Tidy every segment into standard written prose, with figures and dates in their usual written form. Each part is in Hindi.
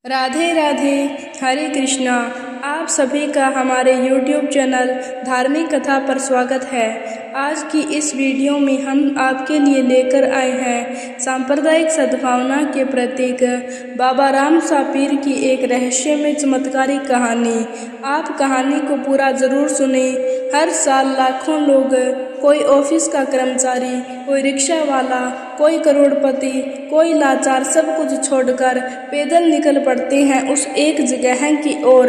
राधे राधे, हरे कृष्णा। आप सभी का हमारे YouTube चैनल धार्मिक कथा पर स्वागत है। आज की इस वीडियो में हम आपके लिए लेकर आए हैं सांप्रदायिक सद्भावना के प्रतीक बाबा राम सा पीर की एक रहस्यमय चमत्कारी कहानी। आप कहानी को पूरा ज़रूर सुने। हर साल लाखों लोग, कोई ऑफिस का कर्मचारी, कोई रिक्शा वाला, कोई करोड़पति, कोई लाचार, सब कुछ छोड़कर पैदल निकल पड़ते हैं उस एक जगह की ओर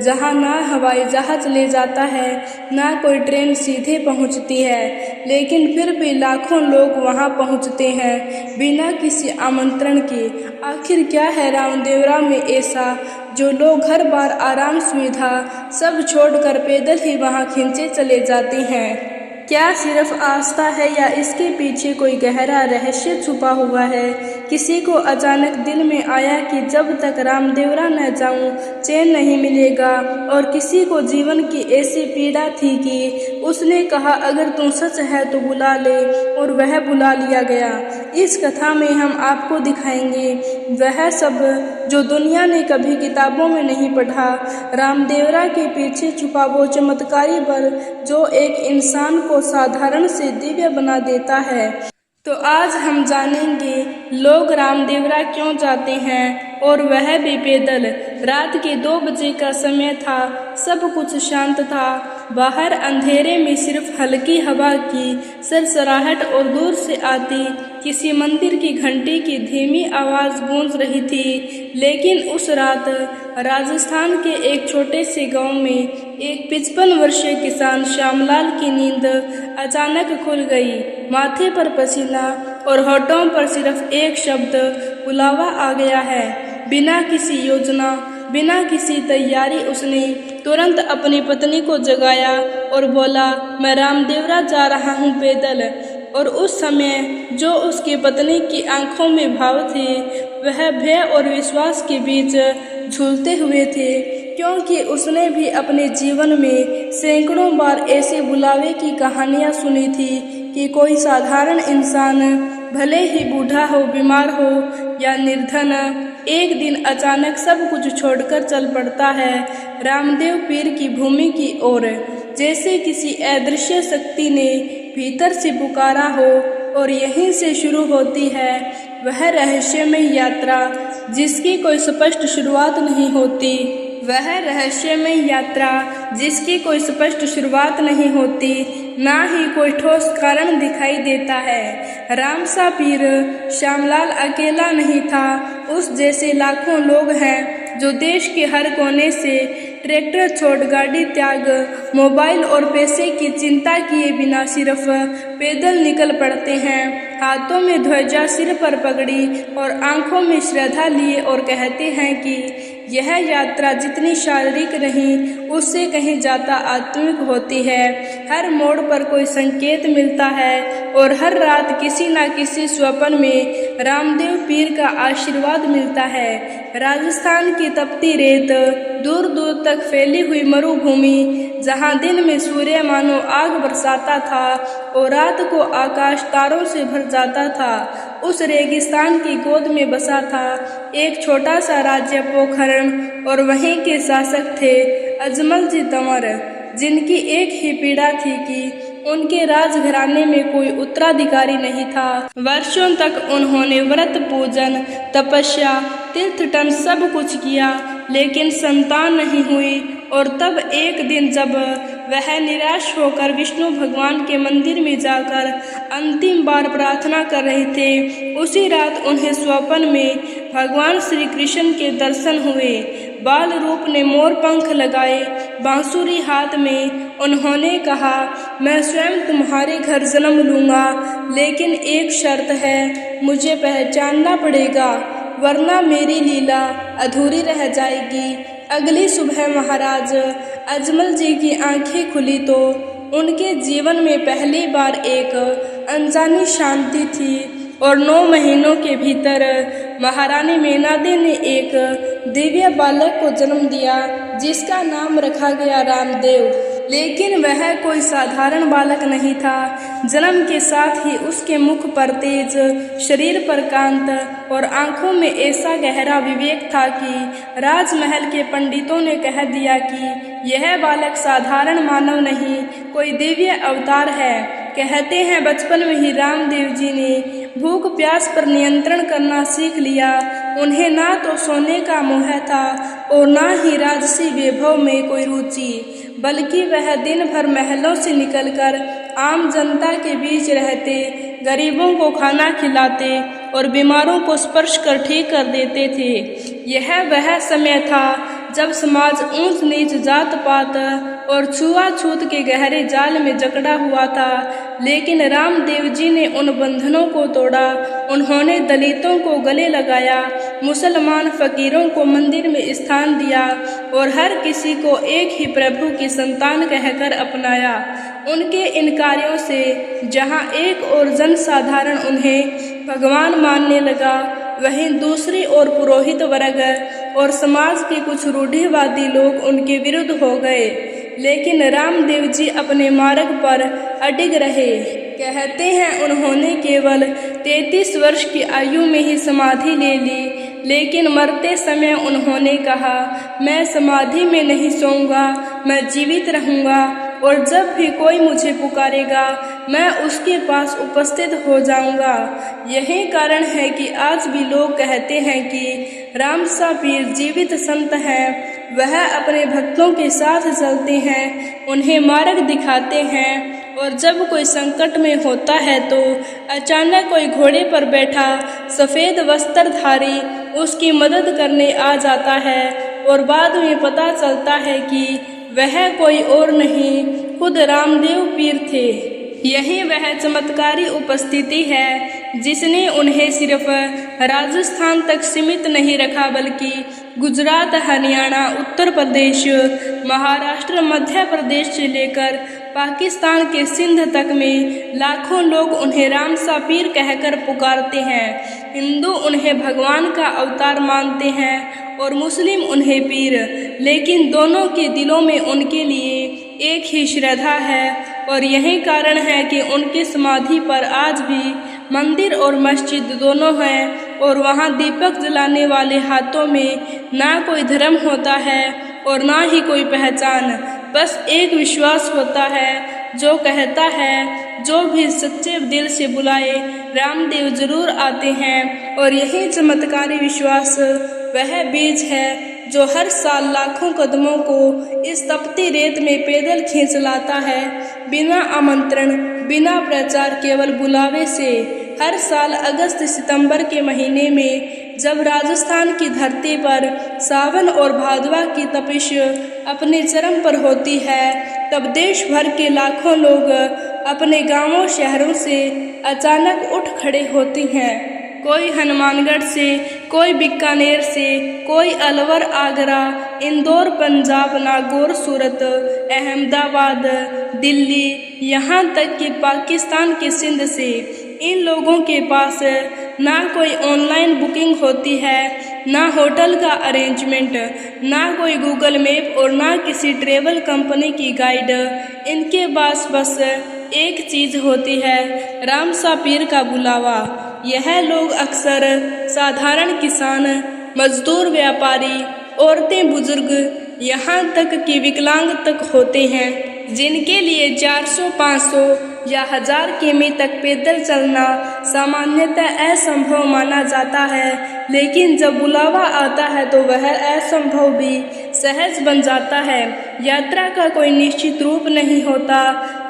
जहां ना हवाई जहाज ले जाता है, ना कोई ट्रेन सीधे पहुंचती है, लेकिन फिर भी लाखों लोग वहां पहुंचते हैं बिना किसी आमंत्रण के। आखिर क्या है रामदेवरा में ऐसा जो लोग हर बार आराम सुविधा सब छोड़कर पैदल ही वहां खींचे चले जाते हैं? क्या सिर्फ आस्था है या इसके पीछे कोई गहरा रहस्य छुपा हुआ है? किसी को अचानक दिल में आया कि जब तक रामदेवरा न जाऊं चैन नहीं मिलेगा, और किसी को जीवन की ऐसी पीड़ा थी कि उसने कहा अगर तू सच है तो बुला ले, और वह बुला लिया गया। इस कथा में हम आपको दिखाएंगे वह सब जो दुनिया ने कभी किताबों में नहीं पढ़ा, रामदेवरा के पीछे छुपा वो चमत्कारी बल जो एक इंसान को साधारण से दिव्य बना देता है। तो आज हम जानेंगे लोग रामदेवरा क्यों जाते हैं, और वह भी पैदल। रात के 2 बजे का समय था, सब कुछ शांत था। बाहर अंधेरे में सिर्फ हल्की हवा की सरसराहट और दूर से आती किसी मंदिर की घंटी की धीमी आवाज़ गूंज रही थी। लेकिन उस रात राजस्थान के एक छोटे से गांव में एक 55 वर्षीय किसान श्यामलाल की नींद अचानक खुल गई। माथे पर पसीना और होठों पर सिर्फ एक शब्द बुलावा आ गया है। बिना किसी योजना, बिना किसी तैयारी उसने तुरंत अपनी पत्नी को जगाया और बोला, मैं रामदेवरा जा रहा हूँ पैदल। और उस समय जो उसकी पत्नी की आंखों में भाव थे वह भय और विश्वास के बीच झूलते हुए थे, क्योंकि उसने भी अपने जीवन में सैकड़ों बार ऐसे बुलावे की कहानियाँ सुनी थी कि कोई साधारण इंसान, भले ही बूढ़ा हो, बीमार हो या निर्धन, एक दिन अचानक सब कुछ छोड़कर चल पड़ता है रामदेव पीर की भूमि की ओर, जैसे किसी अदृश्य शक्ति ने भीतर से पुकारा हो। और यहीं से शुरू होती है वह रहस्यमय यात्रा जिसकी कोई स्पष्ट शुरुआत नहीं होती। वह रहस्यमय यात्रा जिसकी कोई स्पष्ट शुरुआत नहीं होती, ना ही कोई ठोस कारण दिखाई देता है। राम सा पीर श्यामलाल अकेला नहीं था, उस जैसे लाखों लोग हैं जो देश के हर कोने से ट्रैक्टर छोड़, गाड़ी त्याग, मोबाइल और पैसे की चिंता किए बिना सिर्फ पैदल निकल पड़ते हैं, हाथों में ध्वजा, सिर पर पगड़ी और आंखों में श्रद्धा लिए, और कहते हैं कि यह यात्रा जितनी शारीरिक नहीं उससे कहीं ज़्यादा आत्मिक होती है। हर मोड़ पर कोई संकेत मिलता है और हर रात किसी न किसी स्वप्न में रामदेव पीर का आशीर्वाद मिलता है। राजस्थान की तपती रेत, दूर दूर तक फैली हुई मरुभूमि, जहां दिन में सूर्य मानो आग बरसाता था और रात को आकाश तारों से भर जाता था, उस रेगिस्तान की गोद में बसा था एक छोटा सा राज्य पोखरण, और वहीं के शासक थे अजमल जी तंवर, जिनकी एक ही पीड़ा थी कि उनके राजघराने में कोई उत्तराधिकारी नहीं था। वर्षों तक उन्होंने व्रत, पूजन, तपस्या, तीर्थटन सब कुछ किया, लेकिन संतान नहीं हुई। और तब एक दिन जब वह निराश होकर विष्णु भगवान के मंदिर में जाकर अंतिम बार प्रार्थना कर रहे थे, उसी रात उन्हें स्वप्न में भगवान श्री कृष्ण के दर्शन हुए। बाल रूप ने मोर पंख लगाए, बांसुरी हाथ में। उन्होंने कहा, मैं स्वयं तुम्हारे घर जन्म लूँगा, लेकिन एक शर्त है, मुझे पहचानना पड़ेगा, वरना मेरी लीला अधूरी रह जाएगी। अगली सुबह महाराज अजमल जी की आंखें खुली तो उनके जीवन में पहली बार एक अनजानी शांति थी, और 9 महीनों के भीतर महारानी मेनादे ने एक दिव्य बालक को जन्म दिया, जिसका नाम रखा गया रामदेव। लेकिन वह कोई साधारण बालक नहीं था। जन्म के साथ ही उसके मुख पर तेज, शरीर पर कांत और आंखों में ऐसा गहरा विवेक था कि राजमहल के पंडितों ने कह दिया कि यह बालक साधारण मानव नहीं, कोई दिव्य अवतार है। कहते हैं बचपन में ही रामदेव जी ने भूख प्यास पर नियंत्रण करना सीख लिया। उन्हें ना तो सोने का मोह था और ना ही राजसी वैभव में कोई रुचि, बल्कि वह दिन भर महलों से निकलकर आम जनता के बीच रहते, गरीबों को खाना खिलाते और बीमारों को स्पर्श कर ठीक कर देते थे। यह वह समय था जब समाज ऊंच नीच, जात पात और छुआछूत के गहरे जाल में जकड़ा हुआ था। लेकिन रामदेव जी ने उन बंधनों को तोड़ा। उन्होंने दलितों को गले लगाया, मुसलमान फकीरों को मंदिर में स्थान दिया और हर किसी को एक ही प्रभु की संतान कहकर अपनाया। उनके इन कार्यों से जहां एक और जनसाधारण उन्हें भगवान मानने लगा, वहीं दूसरी ओर पुरोहित वर्ग और समाज के कुछ रूढ़िवादी लोग उनके विरुद्ध हो गए। लेकिन रामदेव जी अपने मार्ग पर अडिग रहे। कहते हैं उन्होंने केवल 33 वर्ष की आयु में ही समाधि ले ली, लेकिन मरते समय उन्होंने कहा, मैं समाधि में नहीं सोऊंगा, मैं जीवित रहूंगा और जब भी कोई मुझे पुकारेगा मैं उसके पास उपस्थित हो जाऊंगा। यही कारण है कि आज भी लोग कहते हैं कि रामसा पीर जीवित संत हैं। वह अपने भक्तों के साथ चलते हैं, उन्हें मार्ग दिखाते हैं और जब कोई संकट में होता है तो अचानक कोई घोड़े पर बैठा सफ़ेद वस्त्रधारी उसकी मदद करने आ जाता है और बाद में पता चलता है कि वह कोई और नहीं, खुद रामदेव पीर थे। यही वह चमत्कारी उपस्थिति है जिसने उन्हें सिर्फ राजस्थान तक सीमित नहीं रखा, बल्कि गुजरात, हरियाणा, उत्तर प्रदेश, महाराष्ट्र, मध्य प्रदेश से लेकर पाकिस्तान के सिंध तक में लाखों लोग उन्हें रामसा पीर कहकर पुकारते हैं। हिंदू उन्हें भगवान का अवतार मानते हैं और मुस्लिम उन्हें पीर, लेकिन दोनों के दिलों में उनके लिए एक ही श्रद्धा है और यही कारण है कि उनकी समाधि पर आज भी मंदिर और मस्जिद दोनों हैं और वहाँ दीपक जलाने वाले हाथों में ना कोई धर्म होता है और ना ही कोई पहचान, बस एक विश्वास होता है जो कहता है जो भी सच्चे दिल से बुलाए रामदेव जरूर आते हैं। और यही चमत्कारी विश्वास वह बीज है जो हर साल लाखों कदमों को इस तपती रेत में पैदल खींच लाता है, बिना आमंत्रण, बिना प्रचार, केवल बुलावे से। हर साल अगस्त सितंबर के महीने में जब राजस्थान की धरती पर सावन और भादवा की तपिश अपने चरम पर होती है, तब देश भर के लाखों लोग अपने गांवों शहरों से अचानक उठ खड़े होते हैं। कोई हनुमानगढ़ से, कोई बीकानेर से, कोई अलवर, आगरा, इंदौर, पंजाब, नागौर, सूरत, अहमदाबाद, दिल्ली, यहाँ तक कि पाकिस्तान के सिंध से। इन लोगों के पास ना कोई ऑनलाइन बुकिंग होती है, ना होटल का अरेंजमेंट, ना कोई गूगल मैप और ना किसी ट्रेवल कंपनी की गाइड। इनके पास बस एक चीज़ होती है, रामसा पीर का बुलावा। यह लोग अक्सर साधारण किसान, मजदूर, व्यापारी, औरतें, बुजुर्ग, यहाँ तक कि विकलांग तक होते हैं, जिनके लिए 400, 500 या 1000 किमी तक पैदल चलना सामान्यतः असंभव माना जाता है। लेकिन जब बुलावा आता है तो वह असंभव भी सहज बन जाता है। यात्रा का कोई निश्चित रूप नहीं होता,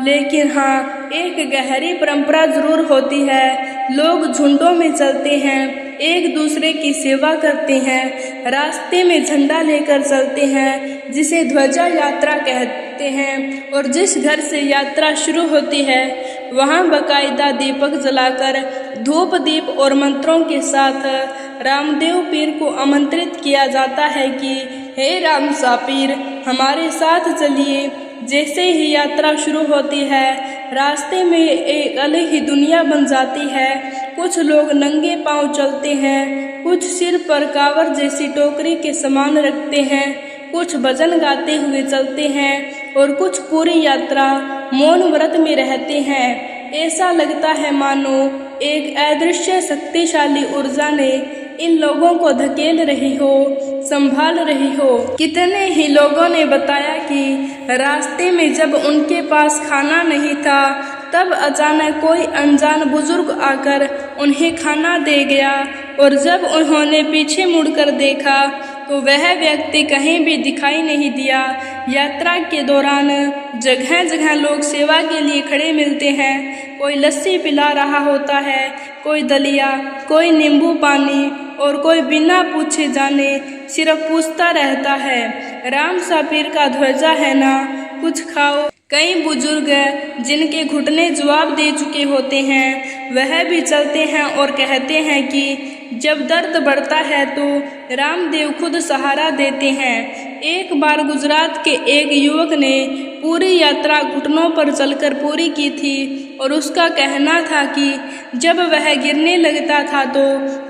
लेकिन हाँ, एक गहरी परंपरा जरूर होती है। लोग झुंडों में चलते हैं, एक दूसरे की सेवा करते हैं, रास्ते में झंडा लेकर चलते हैं जिसे ध्वजा यात्रा कहते हैं, और जिस घर से यात्रा शुरू होती है वहाँ बाकायदा दीपक जलाकर धूप दीप और मंत्रों के साथ रामदेव पीर को आमंत्रित किया जाता है कि हे रामसा पीर, हमारे साथ चलिए। जैसे ही यात्रा शुरू होती है, रास्ते में एक अलग ही दुनिया बन जाती है। कुछ लोग नंगे पांव चलते हैं, कुछ सिर पर कांवर जैसी टोकरी के सामान रखते हैं, कुछ भजन गाते हुए चलते हैं और कुछ पूरी यात्रा मौन व्रत में रहते हैं। ऐसा लगता है मानो एक अदृश्य शक्तिशाली ऊर्जा ने इन लोगों को धकेल रही हो, संभाल रही हो। कितने ही लोगों ने बताया कि रास्ते में जब उनके पास खाना नहीं था तब अचानक कोई अनजान बुजुर्ग आकर उन्हें खाना दे गया, और जब उन्होंने पीछे मुड़कर देखा तो वह व्यक्ति कहीं भी दिखाई नहीं दिया। यात्रा के दौरान जगह जगह लोग सेवा के लिए खड़े मिलते हैं। कोई लस्सी पिला रहा होता है, कोई दलिया, कोई नींबू पानी, और कोई बिना पूछे जाने सिर्फ पूछता रहता है, राम सापीर का ध्वजा है ना, कुछ खाओ। कई बुजुर्ग जिनके घुटने जवाब दे चुके होते हैं वह भी चलते हैं और कहते हैं कि जब दर्द बढ़ता है तो रामदेव खुद सहारा देते हैं। एक बार गुजरात के एक युवक ने पूरी यात्रा घुटनों पर चलकर पूरी की थी, और उसका कहना था कि जब वह गिरने लगता था तो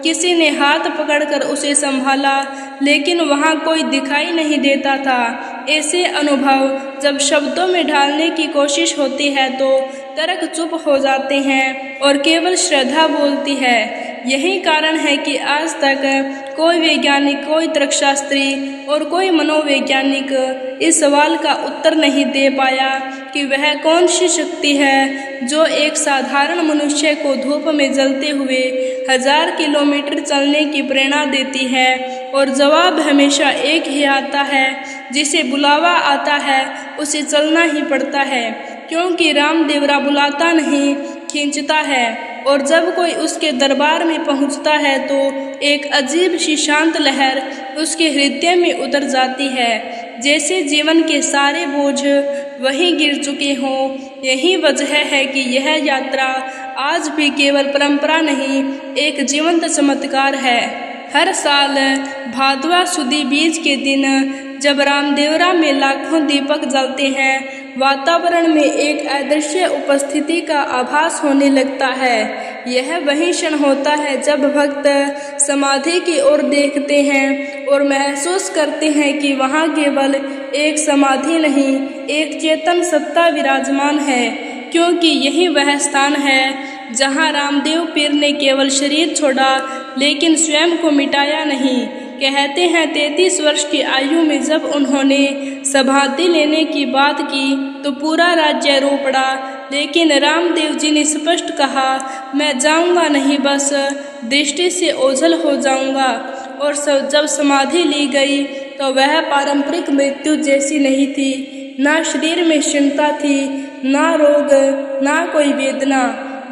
किसी ने हाथ पकड़कर उसे संभाला, लेकिन वहाँ कोई दिखाई नहीं देता था। ऐसे अनुभव जब शब्दों में ढालने की कोशिश होती है तो तर्क चुप हो जाते हैं और केवल श्रद्धा बोलती है। यही कारण है कि आज तक कोई वैज्ञानिक, कोई तर्कशास्त्री और कोई मनोवैज्ञानिक इस सवाल का उत्तर नहीं दे पाया कि वह कौन सी शक्ति है जो एक साधारण मनुष्य को धूप में जलते हुए 1000 किलोमीटर चलने की प्रेरणा देती है। और जवाब हमेशा एक ही आता है, जिसे बुलावा आता है उसे चलना ही पड़ता है, क्योंकि रामदेवरा बुलाता नहीं, खींचता है। और जब कोई उसके दरबार में पहुंचता है तो एक अजीब सी शांत लहर उसके हृदय में उतर जाती है, जैसे जीवन के सारे बोझ वहीं गिर चुके हों। यही वजह है कि यह यात्रा आज भी केवल परंपरा नहीं, एक जीवंत चमत्कार है। हर साल भादवा सुदी बीज के दिन जब रामदेवरा में लाखों दीपक जलते हैं, वातावरण में एक अदृश्य उपस्थिति का आभास होने लगता है। यह वही क्षण होता है जब भक्त समाधि की ओर देखते हैं और महसूस करते हैं कि वहाँ केवल एक समाधि नहीं, एक चेतन सत्ता विराजमान है, क्योंकि यही वह स्थान है जहाँ रामदेव पीर ने केवल शरीर छोड़ा लेकिन स्वयं को मिटाया नहीं। कहते हैं 33 वर्ष की आयु में जब उन्होंने समाधि लेने की बात की तो पूरा राज्य रो पड़ा, लेकिन रामदेव जी ने स्पष्ट कहा, मैं जाऊंगा नहीं, बस दृष्टि से ओझल हो जाऊंगा। और जब समाधि ली गई तो वह पारंपरिक मृत्यु जैसी नहीं थी। ना शरीर में क्षमता थी, ना रोग, ना कोई वेदना,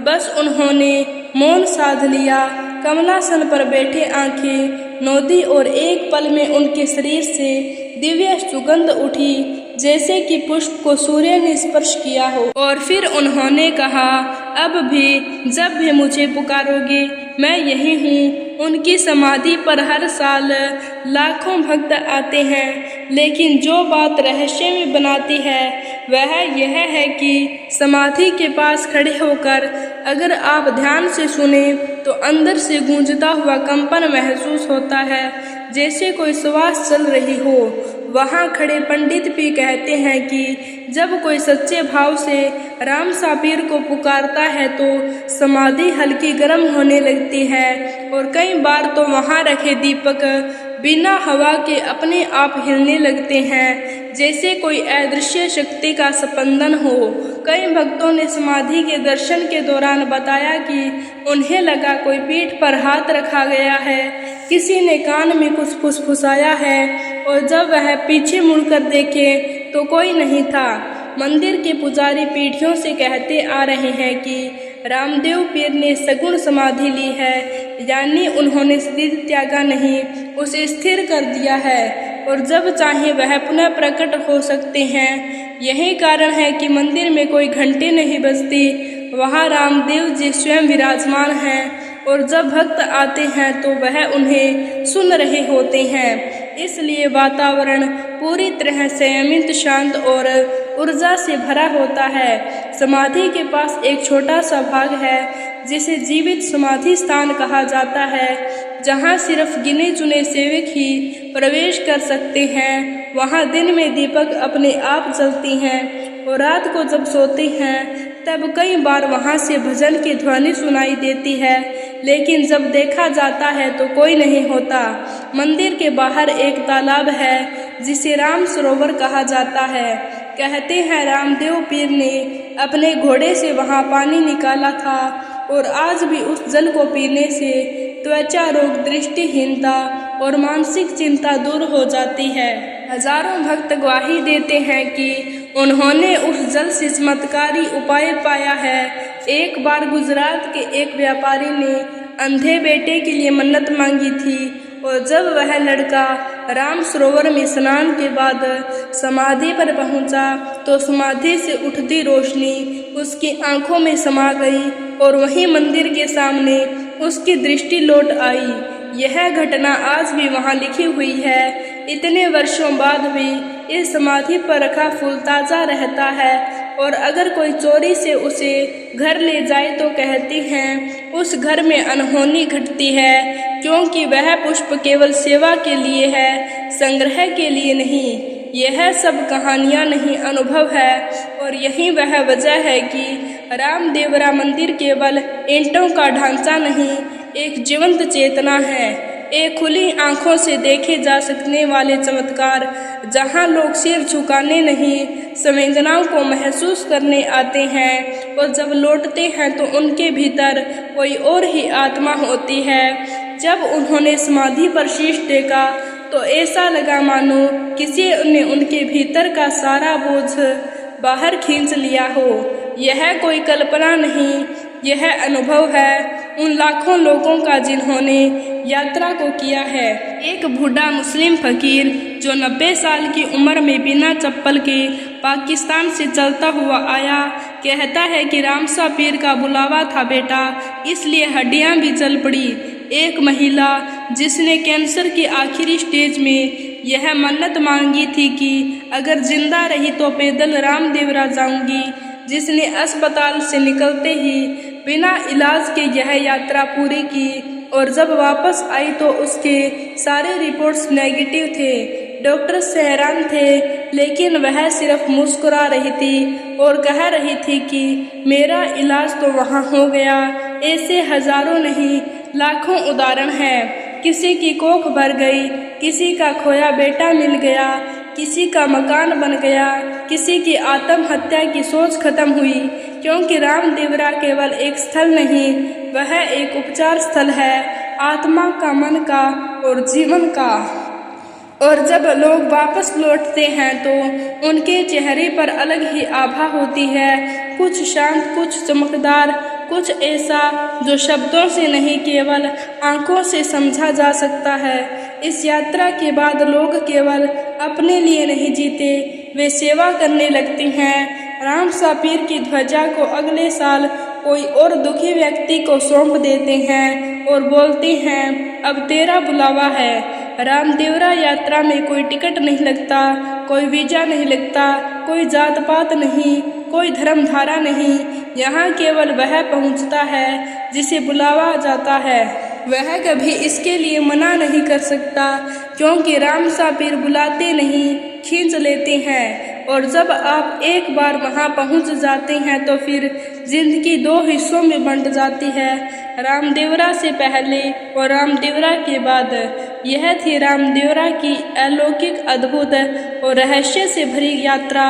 बस उन्होंने मौन साध लिया। कमलासन पर बैठे आंखें नौदी और एक पल में उनके शरीर से दिव्य सुगंध उठी, जैसे कि पुष्प को सूर्य ने स्पर्श किया हो। और फिर उन्होंने कहा, अब भी जब भी मुझे पुकारोगे मैं यही हूँ। उनकी समाधि पर हर साल लाखों भक्त आते हैं, लेकिन जो बात रहस्य में बनाती है वह यह है कि समाधि के पास खड़े होकर अगर आप ध्यान से सुने तो अंदर से गूंजता हुआ कंपन महसूस होता है, जैसे कोई श्वास चल रही हो। वहाँ खड़े पंडित भी कहते हैं कि जब कोई सच्चे भाव से राम सापीर को पुकारता है तो समाधि हल्की गर्म होने लगती है, और कई बार तो वहाँ रखे दीपक बिना हवा के अपने आप हिलने लगते हैं, जैसे कोई अदृश्य शक्ति का स्पंदन हो। कई भक्तों ने समाधि के दर्शन के दौरान बताया कि उन्हें लगा कोई पीठ पर हाथ रखा गया है, किसी ने कान में कुछ फुसफुसाया है, और जब वह पीछे मुड़कर देखे तो कोई नहीं था। मंदिर के पुजारी पीढ़ियों से कहते आ रहे हैं कि रामदेव पीर ने सगुण समाधि ली है, यानी उन्होंने स्थिति त्यागा नहीं, उसे स्थिर कर दिया है, और जब चाहे वह पुनः प्रकट हो सकते हैं। यही कारण है कि मंदिर में कोई घंटी नहीं बजती, वहाँ रामदेव जी स्वयं विराजमान हैं, और जब भक्त आते हैं तो वह उन्हें सुन रहे होते हैं। इसलिए वातावरण पूरी तरह संयमित, शांत और ऊर्जा से भरा होता है। समाधि के पास एक छोटा सा भाग है जिसे जीवित समाधि स्थान कहा जाता है। जहाँ सिर्फ गिने चुने सेवक ही प्रवेश कर सकते हैं। वहाँ दिन में दीपक अपने आप जलती हैं और रात को जब सोते हैं तब कई बार वहाँ से भजन की ध्वनि सुनाई देती है, लेकिन जब देखा जाता है तो कोई नहीं होता। मंदिर के बाहर एक तालाब है जिसे राम सरोवर कहा जाता है। कहते हैं रामदेव पीर ने अपने घोड़े से वहाँ पानी निकाला था और आज भी उस जल को पीने से त्वचा रोग, दृष्टिहीनता और मानसिक चिंता दूर हो जाती है। हजारों भक्त गवाही देते हैं कि उन्होंने उस जल से चमत्कारी उपाय पाया है। एक बार गुजरात के एक व्यापारी ने अंधे बेटे के लिए मन्नत मांगी थी और जब वह लड़का राम सरोवर में स्नान के बाद समाधि पर पहुंचा तो समाधि से उठती रोशनी उसकी आंखों में समा गई और वहीं मंदिर के सामने उसकी दृष्टि लौट आई। यह घटना आज भी वहां लिखी हुई है। इतने वर्षों बाद भी इस समाधि पर रखा फूल ताज़ा रहता है और अगर कोई चोरी से उसे घर ले जाए तो कहती हैं उस घर में अनहोनी घटती है, क्योंकि वह पुष्प केवल सेवा के लिए है, संग्रह के लिए नहीं। यह सब कहानियाँ नहीं, अनुभव है। और यही वह वजह है कि रामदेवरा मंदिर केवल ईंटों का ढांचा नहीं, एक जीवंत चेतना है, एक खुली आंखों से देखे जा सकने वाले चमत्कार, जहां लोग सिर झुकाने नहीं, संवेदनाओं को महसूस करने आते हैं और जब लौटते हैं तो उनके भीतर कोई और ही आत्मा होती है। जब उन्होंने समाधि पर शीश टेका तो ऐसा लगा मानो किसी ने उनके भीतर का सारा बोझ बाहर खींच लिया हो। यह कोई कल्पना नहीं, यह अनुभव है उन लाखों लोगों का जिन्होंने यात्रा को किया है। एक बूढ़ा मुस्लिम फकीर जो 90 साल की उम्र में बिना चप्पल के पाकिस्तान से चलता हुआ आया, कहता है कि रामसा पीर का बुलावा था बेटा, इसलिए हड्डियां भी चल पड़ी। एक महिला जिसने कैंसर की आखिरी स्टेज में यह मन्नत मांगी थी कि अगर जिंदा रही तो पैदल रामदेवरा जाऊंगी, जिसने अस्पताल से निकलते ही बिना इलाज के यह यात्रा पूरी की और जब वापस आई तो उसके सारे रिपोर्ट्स नेगेटिव थे। डॉक्टर हैरान थे, लेकिन वह सिर्फ मुस्कुरा रही थी और कह रही थी कि मेरा इलाज तो वहाँ हो गया। ऐसे हजारों नहीं, लाखों उदाहरण हैं। किसी की कोख भर गई, किसी का खोया बेटा मिल गया, किसी का मकान बन गया, किसी की आत्महत्या की सोच खत्म हुई, क्योंकि रामदेवरा केवल एक स्थल नहीं, वह एक उपचार स्थल है, आत्मा का, मन का और जीवन का। और जब लोग वापस लौटते हैं तो उनके चेहरे पर अलग ही आभा होती है, कुछ शांत, कुछ चमकदार, कुछ ऐसा जो शब्दों से नहीं केवल आंखों से समझा जा सकता है। इस यात्रा के बाद लोग केवल अपने लिए नहीं जीते, वे सेवा करने लगते हैं। रामसा पीर की ध्वजा को अगले साल कोई और दुखी व्यक्ति को सौंप देते हैं और बोलते हैं अब तेरा बुलावा है। रामदेवरा यात्रा में कोई टिकट नहीं लगता, कोई वीजा नहीं लगता, कोई जात पात नहीं, कोई धर्मधारा नहीं। यहाँ केवल वह पहुँचता है जिसे बुलावा जाता है। वह कभी इसके लिए मना नहीं कर सकता, क्योंकि रामसा पीर बुलाते नहीं, खींच लेते हैं। और जब आप एक बार वहां पहुंच जाते हैं तो फिर जिंदगी दो हिस्सों में बंट जाती है, रामदेवरा से पहले और रामदेवरा के बाद। यह थी रामदेवरा की अलौकिक, अद्भुत और रहस्य से भरी यात्रा,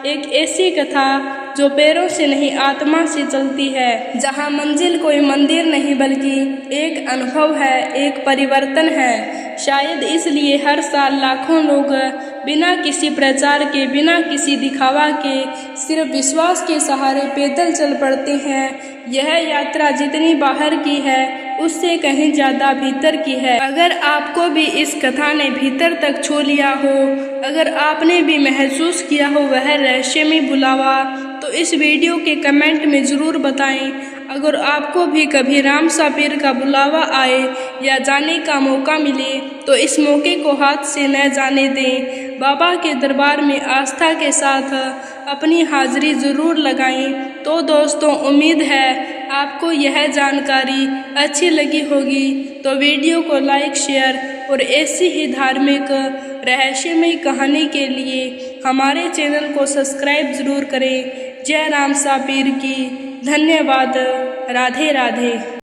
एक ऐसी कथा जो पैरों से नहीं आत्मा से चलती है, जहां मंजिल कोई मंदिर नहीं बल्कि एक अनुभव है, एक परिवर्तन है। शायद इसलिए हर साल लाखों लोग बिना किसी प्रचार के, बिना किसी दिखावा के, सिर्फ विश्वास के सहारे पैदल चल पड़ते हैं। यह यात्रा जितनी बाहर की है उससे कहीं ज़्यादा भीतर की है। अगर आपको भी इस कथा ने भीतर तक छू लिया हो, अगर आपने भी महसूस किया हो वह रहस्यमय बुलावा, तो इस वीडियो के कमेंट में ज़रूर बताएं। अगर आपको भी कभी रामसा पीर का बुलावा आए या जाने का मौका मिले तो इस मौके को हाथ से न जाने दें। बाबा के दरबार में आस्था के साथ अपनी हाजिरी ज़रूर लगाएं। तो दोस्तों, उम्मीद है आपको यह जानकारी अच्छी लगी होगी तो वीडियो को लाइक शेयर और ऐसी ही धार्मिक रहस्यमय कहानी के लिए हमारे चैनल को सब्सक्राइब ज़रूर करें। जय राम सापीर की। धन्यवाद। राधे राधे।